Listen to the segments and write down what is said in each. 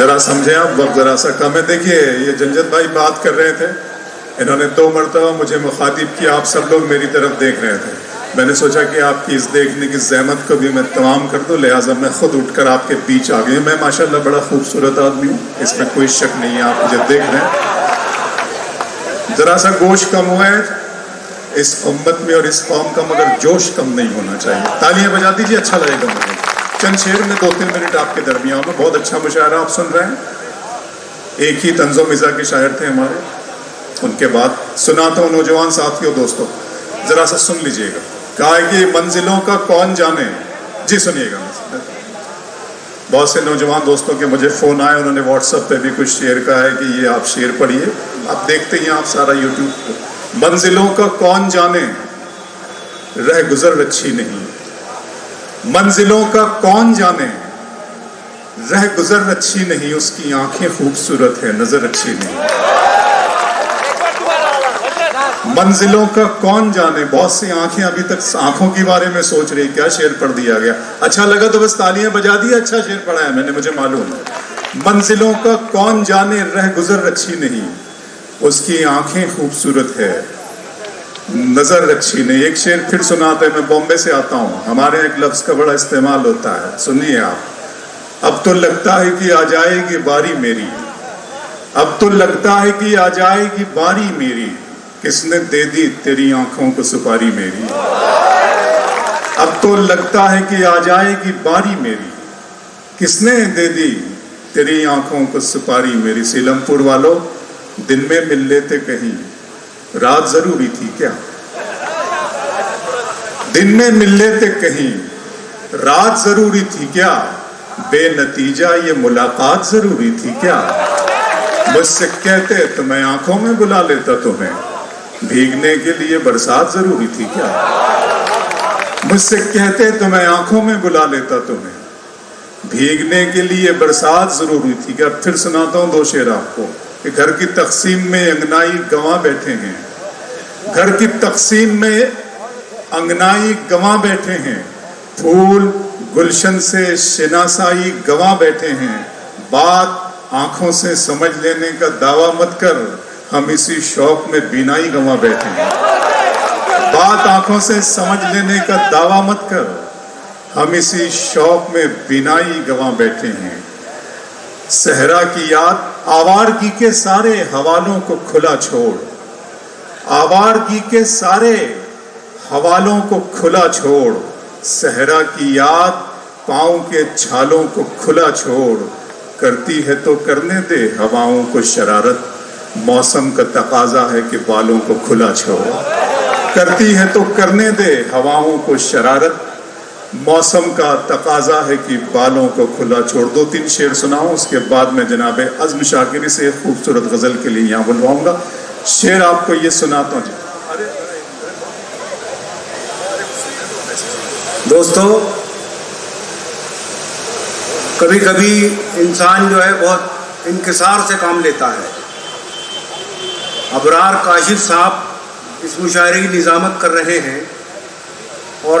ذرا سمجھیں آپ، وقت ذرا سا کم ہے. دیکھیے یہ جنجت بھائی بات کر رہے تھے، انہوں نے 2 مرتبہ مجھے مخاطب کیا، آپ سب لوگ میری طرف دیکھ رہے تھے. میں نے سوچا کہ آپ کی اس دیکھنے کی زحمت کو بھی میں تمام کر دوں، لہٰذا میں خود اٹھ کر آپ کے بیچ آ گئی. میں ماشاءاللہ بڑا خوبصورت آدمی ہوں، اس میں کوئی شک نہیں ہے. آپ مجھے دیکھ رہے ہیں، ذرا سا گوشت کم ہوا ہے اس امت میں اور اس قوم کا، مگر جوش کم نہیں ہونا چاہیے. تالیاں بجا دیجیے، اچھا لگے گا مجھے. چند شعر میں 2-3 منٹ آپ کے درمیان میں. بہت اچھا مشاعرہ آپ سن رہے ہیں. ایک ہی طنز و مزاح کے شاعر تھے ہمارے. ان کے بعد سناتا ہوں نوجوان ساتھیوں دوستوں، ذرا سا سن لیجئے گا. کہا ہے کہ منزلوں کا کون جانے. جی سنیے گا. بہت سے نوجوان دوستوں کے مجھے فون آئے، انہوں نے واٹس ایپ پہ بھی کچھ شعر کہا ہے کہ یہ آپ شعر پڑھیے. آپ دیکھتے ہیں آپ سارا یوٹیوب کو. منزلوں کا کون جانے رہ گزر اچھی نہیں، منزلوں کا کون جانے رہ گزر اچھی نہیں، اس کی آنکھیں خوبصورت ہے نظر اچھی نہیں. منزلوں کا کون جانے. بہت سی آنکھیں ابھی تک آنکھوں کے بارے میں سوچ رہی. کیا شعر پڑھ دیا گیا. اچھا لگا تو بس تالیاں بجا دیا. اچھا شعر پڑھا ہے میں نے، مجھے معلوم ہے. منزلوں کا کون جانے رہ گزر اچھی نہیں، اس کی آنکھیں خوبصورت ہے نظر اچھی نہیں. ایک شعر پھر سناتے ہیں. میں بامبے سے آتا ہوں، ہمارے ایک لفظ کا بڑا استعمال ہوتا ہے، سنیے آپ. اب تو لگتا ہے کہ آ جائے گی باری میری، اب تو لگتا ہے کہ آ جائے گی باری میری، کس نے دے دی تیری آنکھوں کو سپاری میری. اب تو لگتا ہے کہ آ جائے گی باری میری، کس نے دے دی تیری آنکھوں کو سپاری میری. سیلم پور والوں، دن میں مل لیتے کہیں، رات ضروری تھی کیا. دن میں مل لیتے کہیں، رات ضروری تھی کیا، بے نتیجہ یہ ملاقات ضروری تھی کیا. مجھ سے کہتے تو میں آنکھوں میں بلا لیتا تمہیں، بھیگنے کے لیے برسات ضروری تھی کیا. مجھ سے کہتے تو میں آنکھوں میں بلا لیتا تمہیں، بھیگنے کے لیے برسات ضروری تھی کیا. پھر سناتا ہوں 2 شعر آپ کو. کہ گھر کی تقسیم میں انگنائی گواں بیٹھے ہیں، گھر کی تقسیم میں انگنائی گواں بیٹھے ہیں، پھول گلشن سے شناسائی گواں بیٹھے ہیں. بات آنکھوں سے سمجھ لینے کا دعویٰ مت کر، ہم اسی شوق میں بینائی گواں بیٹھے ہیں. بات آنکھوں سے سمجھ لینے کا دعویٰ مت کر، ہم اسی شوق میں بینائی گواں بیٹھے ہیں. صحرا کی یاد آوارگی کے سارے حوالوں کو کھلا چھوڑ، آوارگی کے سارے حوالوں کو کھلا چھوڑ. صحرا کی یاد پاؤں کے چھالوں کو کھلا چھوڑ، کرتی ہے تو کرنے دے ہواؤں کو شرارت، موسم کا تقاضا ہے کہ بالوں کو کھلا چھوڑ. کرتی ہے تو کرنے دے ہواؤں کو شرارت، موسم کا تقاضا ہے کہ بالوں کو کھلا چھوڑ. 2-3 شعر سناؤں، اس کے بعد میں جناب عزم شاکری سے ایک خوبصورت غزل کے لیے یہاں بلواؤں گا. شعر آپ کو یہ سناتا ہوں. دوستو، کبھی کبھی انسان جو ہے بہت انکسار سے کام لیتا ہے. ابرار کاشف صاحب اس مشاعرے کی نظامت کر رہے ہیں، اور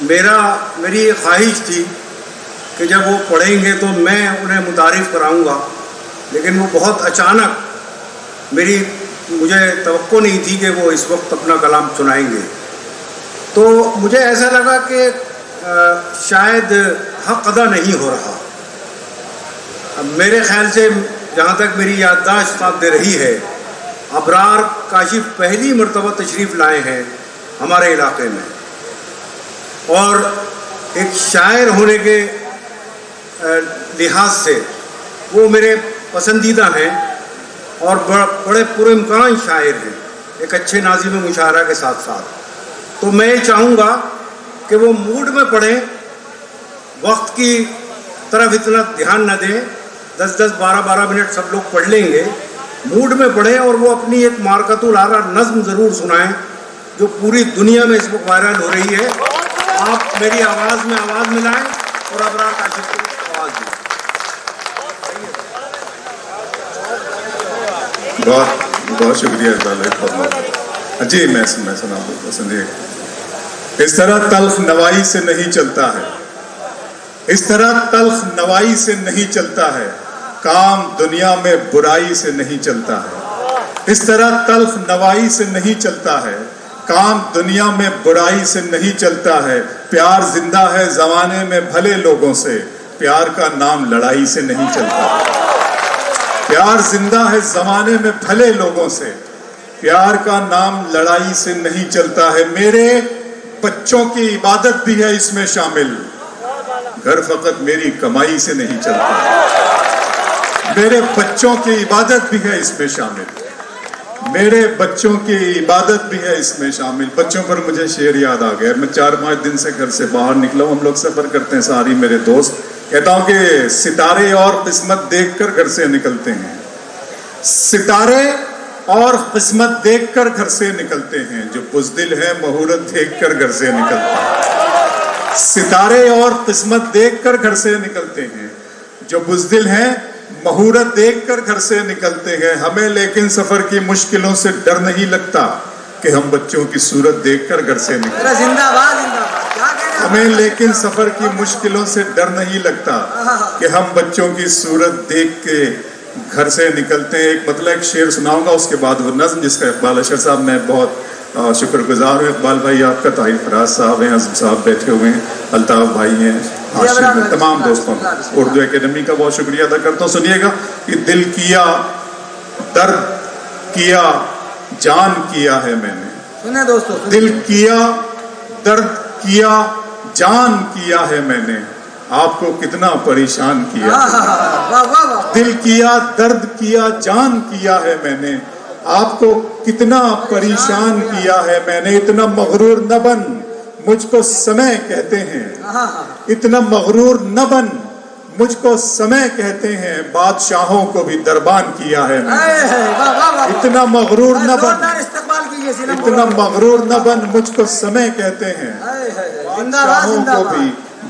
میری یہ خواہش تھی کہ جب وہ پڑھیں گے تو میں انہیں متعارف کراؤں گا، لیکن وہ بہت اچانک، مجھے توقع نہیں تھی کہ وہ اس وقت اپنا کلام سنائیں گے. تو مجھے ایسا لگا کہ شاید حق ادا نہیں ہو رہا. میرے خیال سے جہاں تک میری یادداشت ساتھ دے رہی ہے، ابرار کاشف پہلی مرتبہ تشریف لائے ہیں ہمارے علاقے میں، اور ایک شاعر ہونے کے لحاظ سے وہ میرے پسندیدہ ہیں اور بڑے پر امکان شاعر ہیں، ایک اچھے ناظم مشاعرہ کے ساتھ ساتھ. تو میں چاہوں گا کہ وہ موڈ میں پڑھیں، وقت کی طرف اتنا دھیان نہ دیں. 10-10 12-12 منٹ سب لوگ پڑھ لیں گے. موڈ میں پڑھیں اور وہ اپنی ایک مارکۃ العرا نظم ضرور سنائیں جو پوری دنیا میں اس وقت وائرل ہو رہی ہے. آپ میری آواز میں آواز ملائیں اور ابرار کاشف کو آواز دیں. بہت شکریہ. جی میں سنا پسندیے. اس طرح تلخ نوائی سے نہیں چلتا ہے، اس طرح تلخ نوائی سے نہیں چلتا ہے، کام دنیا میں برائی سے نہیں چلتا ہے، اس طرح تلخ نوائی سے نہیں چلتا ہے، کام دنیا میں برائی سے نہیں چلتا ہے، پیار زندہ ہے زمانے میں بھلے لوگوں سے، پیار کا نام لڑائی سے نہیں چلتا، پیار زندہ ہے زمانے میں بھلے لوگوں سے، پیار کا نام لڑائی سے نہیں چلتا ہے، میرے بچوں کی عبادت بھی ہے اس میں شامل، گھر فقط میری کمائی سے نہیں چلتا، میرے بچوں کی عبادت بھی ہے اس میں شامل، میرے بچوں کی عبادت بھی ہے اس میں شامل۔ بچوں پر مجھے شعر یاد آ گیا، میں 4-5 دن سے گھر سے باہر نکلا ہوں، ہم لوگ سفر کرتے ہیں ساری میرے دوست، کہتا ہوں کہ ستارے اور قسمت دیکھ کر گھر سے نکلتے ہیں، ستارے اور قسمت دیکھ کر گھر سے نکلتے ہیں، جو بزدل ہے مہورت دیکھ کر گھر سے نکلتے ہیں، ستارے اور قسمت دیکھ کر گھر سے نکلتے ہیں، جو بزدل ہیں مہورت دیکھ کر گھر سے نکلتے ہیں، ہمیں لیکن سفر کی مشکلوں سے ڈر نہیں لگتا کہ ہم بچوں کی صورت دیکھ کر گھر سے نکلتے ہیں، ہمیں لیکن سفر کی مشکلوں سے ڈر نہیں لگتا کہ ہم بچوں کی صورت دیکھ کے گھر سے نکلتے ہیں۔ ایک مطلب ایک شعر سناؤں گا، اس کے بعد وہ نظم جس کا اقبال اشر صاحب، میں بہت شکر گزار ہوں اقبال بھائی آپ کا، طاہر فراز صاحب ہیں، عظم صاحب بیٹھے ہوئے ہیں، الطاف بھائی ہیں، ہاشم ہیں، تمام دوستوں کا اردو اکیڈمی کا بہت شکریہ ادا کرتا ہوں۔ سنیے گا کہ دل کیا درد کیا جان کیا ہے میں نے، دل کیا درد کیا جان کیا ہے میں نے، آپ کو کتنا پریشان کیا ہے، دل کیا درد کیا جان کیا ہے میں نے، آپ کو کتنا پریشان کیا ہے میں نے، اتنا مغرور نہ بن مجھ کو سمے کہتے ہیں، اتنا مغرور نہ بن مجھ کو سمے کہتے ہیں، بادشاہوں کو بھی دربان کیا ہے میں نے، اتنا مغرور نہ بن، اتنا مغرور نہ بن مجھ کو سمے کہتے ہیں،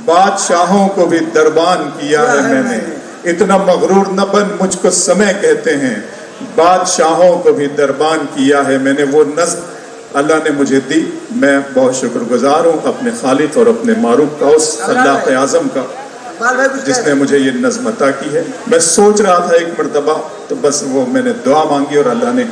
بادشاہوں کو بھی دربان کیا ہے میں نے، اتنا مغرور نہ بن مجھ کو سمے کہتے ہیں، بادشاہوں کو بھی دربان کیا ہے میں نے۔ وہ نظم اللہ نے مجھے دی، میں بہت شکر گزار ہوں اپنے خالق اور اپنے معروف کا، اس خلاق اعظم کا جس نے مجھے یہ نظم عطا کی ہے۔ میں سوچ رہا تھا ایک مرتبہ تو بس وہ میں نے دعا مانگی اور اللہ نے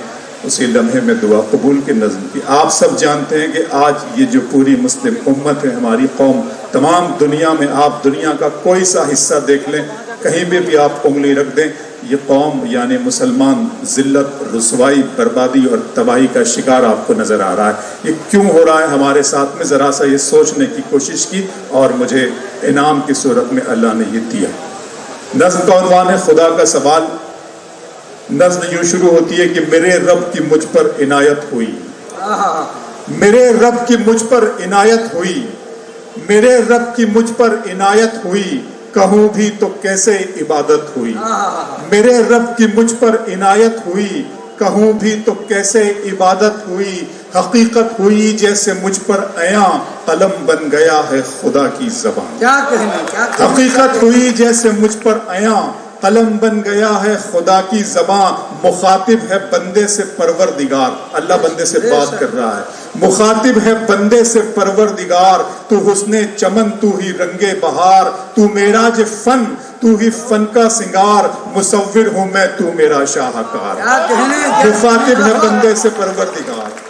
اسی لمحے میں دعا قبول کی، نظم کی۔ آپ سب جانتے ہیں کہ آج یہ جو پوری مسلم امت ہے، ہماری قوم، تمام دنیا میں آپ دنیا کا کوئی سا حصہ دیکھ لیں، کہیں بھی آپ انگلی رکھ دیں، یہ قوم یعنی مسلمان ذلت، رسوائی، بربادی اور تباہی کا شکار آپ کو نظر آ رہا ہے۔ یہ کیوں ہو رہا ہے ہمارے ساتھ میں؟ ذرا سا یہ سوچنے کی کوشش کی اور مجھے انعام کی صورت میں اللہ نے یہ دیا۔ نظم کا عنوان ہے خدا کا سوال۔ نظم یوں شروع ہوتی ہے کہ میرے رب کی مجھ پر عنایت ہوئی، میرے رب کی مجھ پر عنایت ہوئی، میرے رب کی مجھ پر عنایت ہوئی، کہوں بھی تو کیسے عبادت ہوئی، میرے رب کی مجھ پر عنایت ہوئی، کہوں بھی تو کیسے عبادت ہوئی، حقیقت ہوئی جیسے مجھ پر عیاں، قلم بن گیا ہے خدا کی زبان، حقیقت ہوئی جیسے مجھ پر عیاں، قلم بن گیا ہے خدا کی زبان، مخاطب ہے بندے سے پروردگار، اللہ بندے سے بات کر رہا ہے، مخاطب ہے بندے سے پروردگار، تو حسن چمن تو ہی رنگ بہار، تو معراج فن تو ہی فن کا سنگار، مصور ہوں میں تو میرا شاہکار، مخاطب ہے بندے سے پروردگار،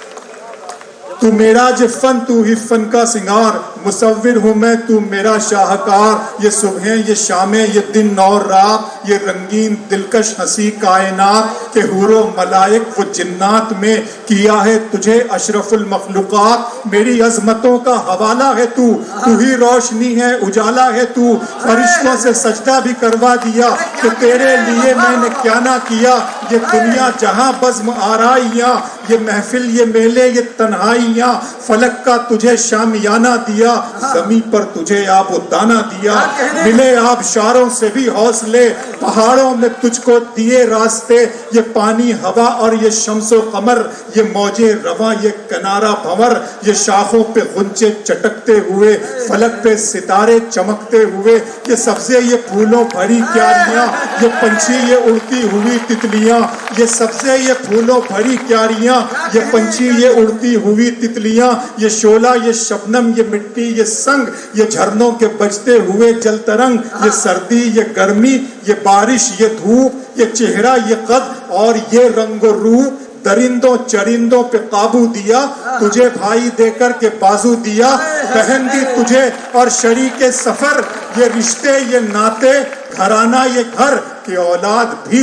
تو معراج فن تو ہی فن کا سنگار، مصور ہوں میں تو میرا شاہکار، یہ صبحیں یہ شامیں یہ دن اور رات، یہ رنگین دلکش ہنسی کائنات، کہ حور و ملائک و جنات میں کیا ہے تجھے اشرف المخلوقات، میری عظمتوں کا حوالہ ہے تو ہی روشنی ہے اجالا ہے تو، فرشتوں سے سجدہ بھی کروا دیا کہ تیرے لیے میں نے کیا نہ کیا، یہ دنیا جہاں بزم آرائیاں، یہ محفل یہ میلے یہ تنہائیاں، فلک کا تجھے شامیانہ دیا، زمین پر تجھے آب و دانہ دیا، ملے آبشاروں سے بھی حوصلے، پہاڑوں میں تجھ کو دیے راستے، یہ پانی ہوا اور یہ شمس و قمر، یہ موجے رواں یہ کنارہ بھنور، یہ شاخوں پہ غنچے چٹکتے ہوئے، فلک پہ ستارے چمکتے ہوئے، یہ سبزے یہ پھولوں بھری کیاریاں، یہ پنچھی یہ اڑتی ہوئی تتلیاں، یہ سبزے یہ پھولوں بھری کیاریاں، یہ پنچھی یہ اڑتی ہوئی تتلیاں، یہ شعلہ یہ شبنم یہ مٹی یہ سنگ، یہ جھرنوں کے بجتے ہوئے جل ترنگ، یہ سردی یہ گرمی یہ بارش یہ دھوپ، یہ چہرہ یہ قد اور یہ رنگ و روپ، درندوں چرندوں پہ قابو دیا، تجھے بھائی دے کر کے بازو دیا، بہن دی تجھے اور شریک سفر، یہ رشتے یہ ناتے گھرانہ یہ گھر، کہ اولاد بھی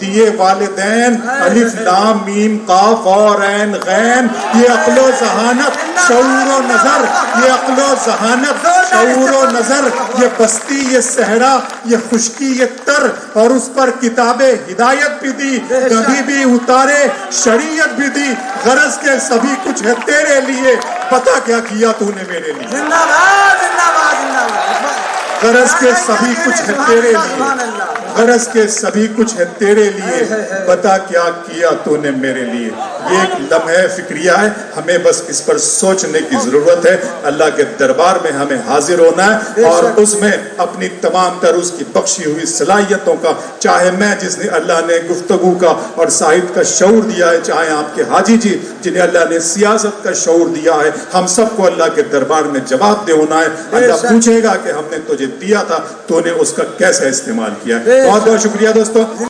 دیے والدین، الف لام میم قاف اور عین غین، یہ عقل و ذہانت شعور و نظر، یہ عقل و ذہانت شعور و نظر، یہ بستی یہ صحرا یہ خشکی یہ تر، اور اس پر کتاب ہدایت بھی دی، نبی بھی اتارے شریعت بھی دی، غرض کے سبھی کچھ ہے تیرے لیے، پتہ کیا کیا تو نے میرے لیے، زندہ باد زندہ باد زندہ باد، غرض کے سبھی کچھ ہے تیرے لیے، غرض کے سبھی کچھ ہے تیرے لیے، بتا کیا کیا تو نے میرے لیے۔ یہ ایک لمحہ فکریہ ہے، ہمیں بس اس پر سوچنے کی ضرورت ہے۔ اللہ کے دربار میں ہمیں حاضر ہونا ہے اور اس میں اپنی تمام تر اس کی بخشی ہوئی صلاحیتوں کا، چاہے میں جس نے اللہ نے گفتگو کا اور ساہت کا شعور دیا ہے، چاہے آپ کے حاجی جی جنہیں اللہ نے سیاست کا شعور دیا ہے، ہم سب کو اللہ کے دربار میں جواب دہ ہونا ہے۔ اللہ پوچھے گا کہ ہم نے تجھے دیا تھا، تو نے اس کا کیسے استعمال کیا ہے۔ بہت بہت شکریہ دوستو۔